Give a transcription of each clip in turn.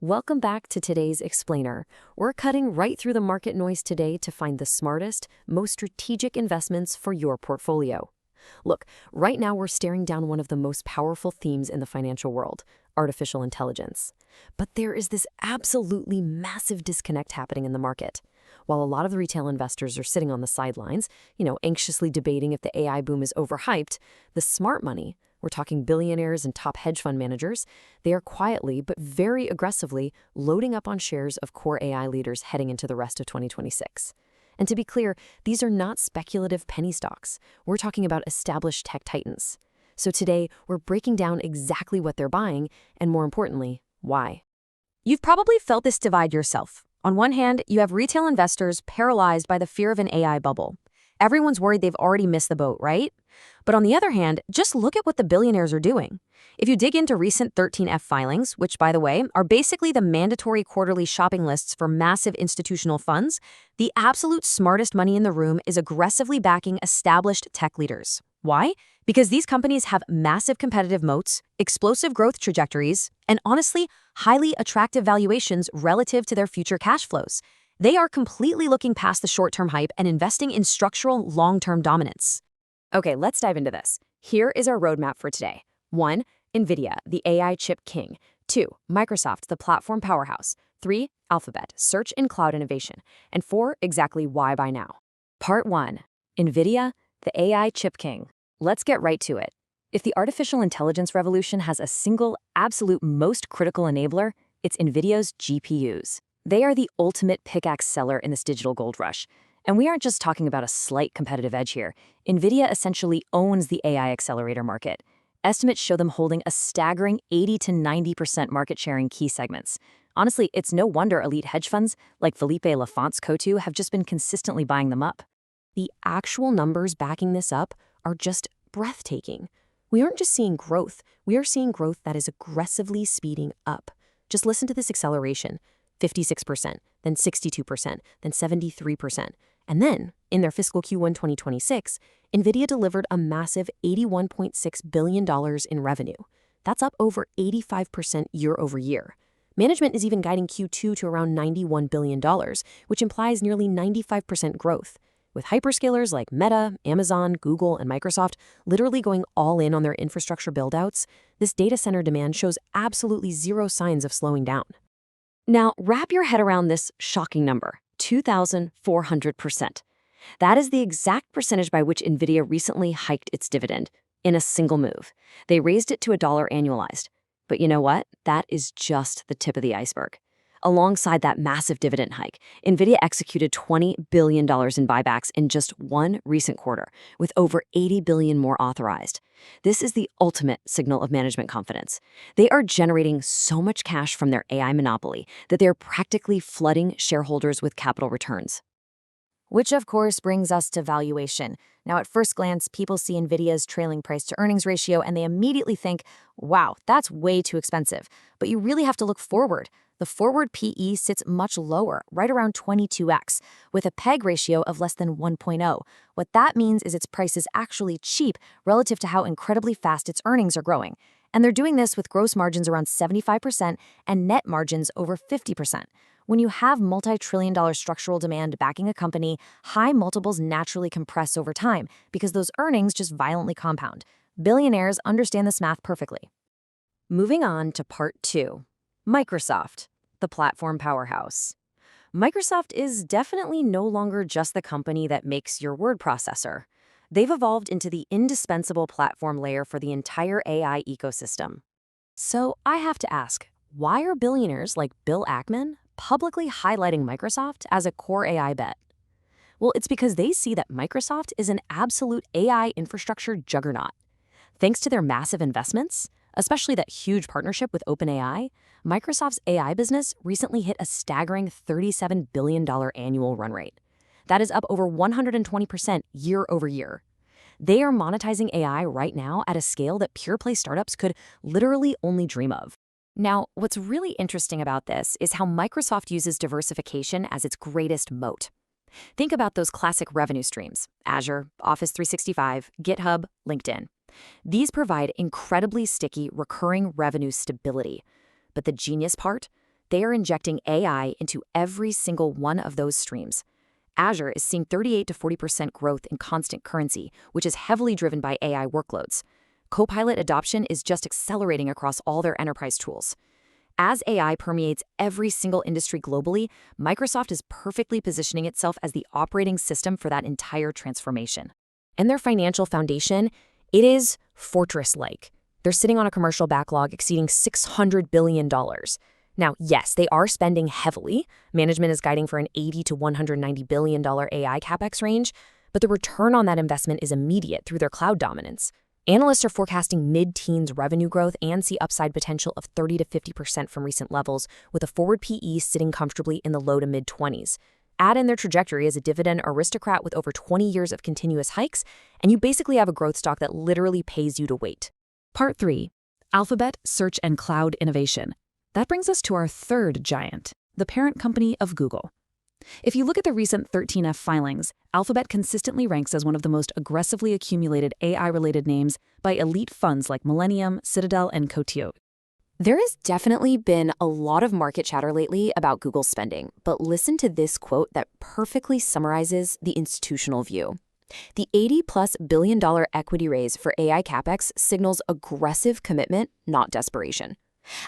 Welcome back to today's Explainer. We're cutting right through the market noise today to find the smartest, most strategic investments for your portfolio. Look, right now we're staring down one of the most powerful themes in the financial world, artificial intelligence. But there is this absolutely massive disconnect happening in the market. While a lot of the retail investors are sitting on the sidelines, anxiously debating if the AI boom is overhyped, the smart money, we're talking billionaires and top hedge fund managers, they are quietly but very aggressively loading up on shares of core AI leaders heading into the rest of 2026. And to be clear, these are not speculative penny stocks. We're talking about established tech titans. So today, we're breaking down exactly what they're buying, and more importantly, why. You've probably felt this divide yourself. On one hand, you have retail investors paralyzed by the fear of an AI bubble. Everyone's worried they've already missed the boat, right? But on the other hand, just look at what the billionaires are doing. If you dig into recent 13F filings, which, by the way, are basically the mandatory quarterly shopping lists for massive institutional funds, the absolute smartest money in the room is aggressively backing established tech leaders. Why? Because these companies have massive competitive moats, explosive growth trajectories, and honestly, highly attractive valuations relative to their future cash flows. They are completely looking past the short-term hype and investing in structural long-term dominance. Okay, let's dive into this. Here is our roadmap for today. 1. Nvidia, the AI chip king. 2. Microsoft, the platform powerhouse. 3. Alphabet, search and cloud innovation. And 4. Exactly why buy now. Part 1. Nvidia, the AI chip king. Let's get right to it. If the artificial intelligence revolution has a single, absolute most critical enabler, it's Nvidia's GPUs. They are the ultimate pickaxe seller in this digital gold rush. And we aren't just talking about a slight competitive edge here. Nvidia essentially owns the AI accelerator market. Estimates show them holding a staggering 80 to 90% market share in key segments. Honestly, it's no wonder elite hedge funds like Felipe Lafonte's Cotu have just been consistently buying them up. The actual numbers backing this up are just breathtaking. We aren't just seeing growth, we are seeing growth that is aggressively speeding up. Just listen to this acceleration. 56%, then 62%, then 73%. And then, in their fiscal Q1 2026, Nvidia delivered a massive $81.6 billion in revenue. That's up over 85% year over year. Management is even guiding Q2 to around $91 billion, which implies nearly 95% growth. With hyperscalers like Meta, Amazon, Google, and Microsoft literally going all in on their infrastructure buildouts, this data center demand shows absolutely zero signs of slowing down. Now, wrap your head around this shocking number, 2,400%. That is the exact percentage by which Nvidia recently hiked its dividend in a single move. They raised it to $1 annualized. But you know what? That is just the tip of the iceberg. Alongside that massive dividend hike, Nvidia executed $20 billion in buybacks in just one recent quarter, with over $80 billion more authorized. This is the ultimate signal of management confidence. They are generating so much cash from their AI monopoly that they're practically flooding shareholders with capital returns. Which, of course, brings us to valuation. Now, at first glance, people see Nvidia's trailing price-to-earnings ratio and they immediately think, wow, that's way too expensive. But you really have to look forward. The forward PE sits much lower, right around 22x, with a PEG ratio of less than 1.0. What that means is its price is actually cheap relative to how incredibly fast its earnings are growing. And they're doing this with gross margins around 75% and net margins over 50%. When you have multi-trillion-dollar structural demand backing a company, high multiples naturally compress over time because those earnings just violently compound. Billionaires understand this math perfectly. Moving on to part 2. Microsoft, the platform powerhouse. Microsoft is definitely no longer just the company that makes your word processor. They've evolved into the indispensable platform layer for the entire AI ecosystem. So I have to ask, why are billionaires like Bill Ackman publicly highlighting Microsoft as a core AI bet? Well, it's because they see that Microsoft is an absolute AI infrastructure juggernaut. Thanks to their massive investments, especially that huge partnership with OpenAI, Microsoft's AI business recently hit a staggering $37 billion annual run rate. That is up over 120% year over year. They are monetizing AI right now at a scale that pure-play startups could literally only dream of. Now, what's really interesting about this is how Microsoft uses diversification as its greatest moat. Think about those classic revenue streams: Azure, Office 365, GitHub, LinkedIn. These provide incredibly sticky, recurring revenue stability. But the genius part? They are injecting AI into every single one of those streams. Azure is seeing 38 to 40% growth in constant currency, which is heavily driven by AI workloads. Copilot adoption is just accelerating across all their enterprise tools. As AI permeates every single industry globally, Microsoft is perfectly positioning itself as the operating system for that entire transformation. And their financial foundation, it is fortress-like. They're sitting on a commercial backlog exceeding $600 billion. Now, yes, they are spending heavily. Management is guiding for an $80 to $190 billion AI capex range, but the return on that investment is immediate through their cloud dominance. Analysts are forecasting mid-teens revenue growth and see upside potential of 30 to 50% from recent levels, with a forward PE sitting comfortably in the low to mid-20s. Add in their trajectory as a dividend aristocrat with over 20 years of continuous hikes, and you basically have a growth stock that literally pays you to wait. Part 3. Alphabet, Search and Cloud Innovation. That brings us to our third giant, the parent company of Google. If you look at the recent 13F filings, Alphabet consistently ranks as one of the most aggressively accumulated AI-related names by elite funds like Millennium, Citadel, and Coatue. There has definitely been a lot of market chatter lately about Google spending, but listen to this quote that perfectly summarizes the institutional view. The $80+ billion equity raise for AI capex signals aggressive commitment, not desperation.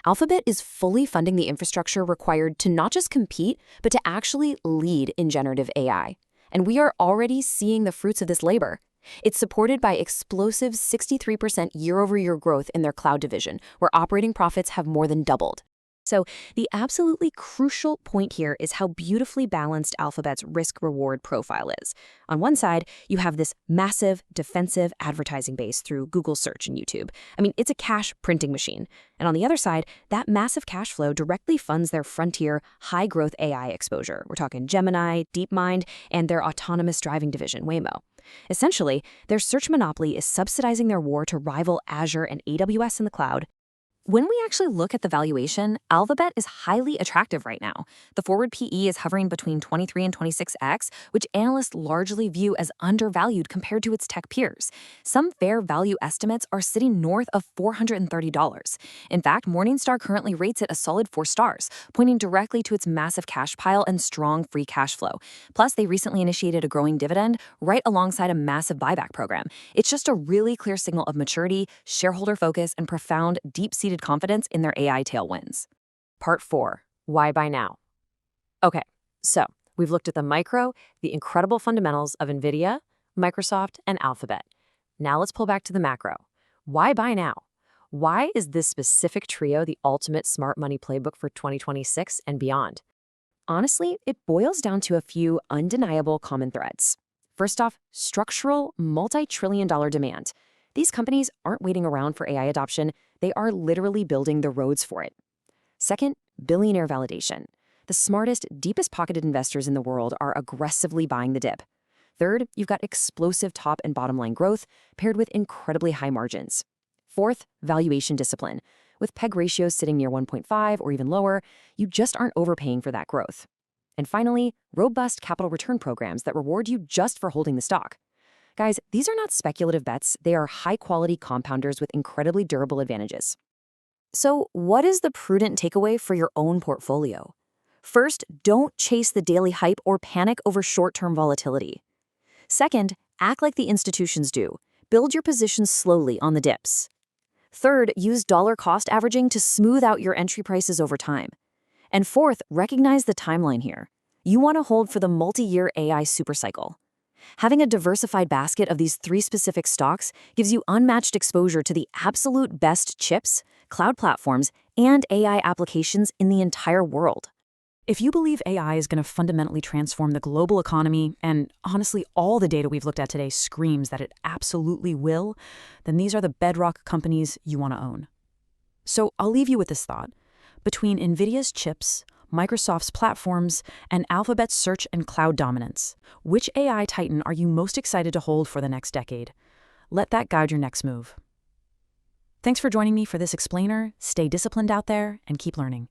Alphabet is fully funding the infrastructure required to not just compete, but to actually lead in generative AI. And we are already seeing the fruits of this labor. It's supported by explosive 63% year-over-year growth in their cloud division, where operating profits have more than doubled. So the absolutely crucial point here is how beautifully balanced Alphabet's risk-reward profile is. On one side, you have this massive defensive advertising base through Google Search and YouTube. I mean, it's a cash printing machine. And on the other side, that massive cash flow directly funds their frontier, high-growth AI exposure. We're talking Gemini, DeepMind, and their autonomous driving division, Waymo. Essentially, their search monopoly is subsidizing their war to rival Azure and AWS in the cloud. When we actually look at the valuation, Alphabet is highly attractive right now. The forward PE is hovering between 23 and 26x, which analysts largely view as undervalued compared to its tech peers. Some fair value estimates are sitting north of $430. In fact, Morningstar currently rates it a solid 4 stars, pointing directly to its massive cash pile and strong free cash flow. Plus, they recently initiated a growing dividend right alongside a massive buyback program. It's just a really clear signal of maturity, shareholder focus, and profound, deep-seated confidence in their AI tailwinds. Part 4. Why buy now? Okay, so we've looked at the micro, the incredible fundamentals of Nvidia, Microsoft, and Alphabet. Now let's pull back to the macro. Why buy now? Why is this specific trio the ultimate smart money playbook for 2026 and beyond? Honestly, it boils down to a few undeniable common threads. First off, structural, multi-trillion-dollar demand. These companies aren't waiting around for AI adoption, they are literally building the roads for it. Second, billionaire validation. The smartest, deepest-pocketed investors in the world are aggressively buying the dip. Third, you've got explosive top and bottom line growth paired with incredibly high margins. Fourth, valuation discipline. With PEG ratios sitting near 1.5 or even lower, you just aren't overpaying for that growth. And finally, robust capital return programs that reward you just for holding the stock. Guys, these are not speculative bets, they are high-quality compounders with incredibly durable advantages. So, what is the prudent takeaway for your own portfolio? First, don't chase the daily hype or panic over short-term volatility. Second, act like the institutions do. Build your positions slowly on the dips. Third, use dollar cost averaging to smooth out your entry prices over time. And fourth, recognize the timeline here. You want to hold for the multi-year AI supercycle. Having a diversified basket of these 3 specific stocks gives you unmatched exposure to the absolute best chips, cloud platforms, and AI applications in the entire world. If you believe AI is going to fundamentally transform the global economy, and honestly all the data we've looked at today screams that it absolutely will, then these are the bedrock companies you want to own. So I'll leave you with this thought. Between Nvidia's chips, Microsoft's platforms, and Alphabet's search and cloud dominance, which AI titan are you most excited to hold for the next decade? Let that guide your next move. Thanks for joining me for this explainer. Stay disciplined out there and keep learning.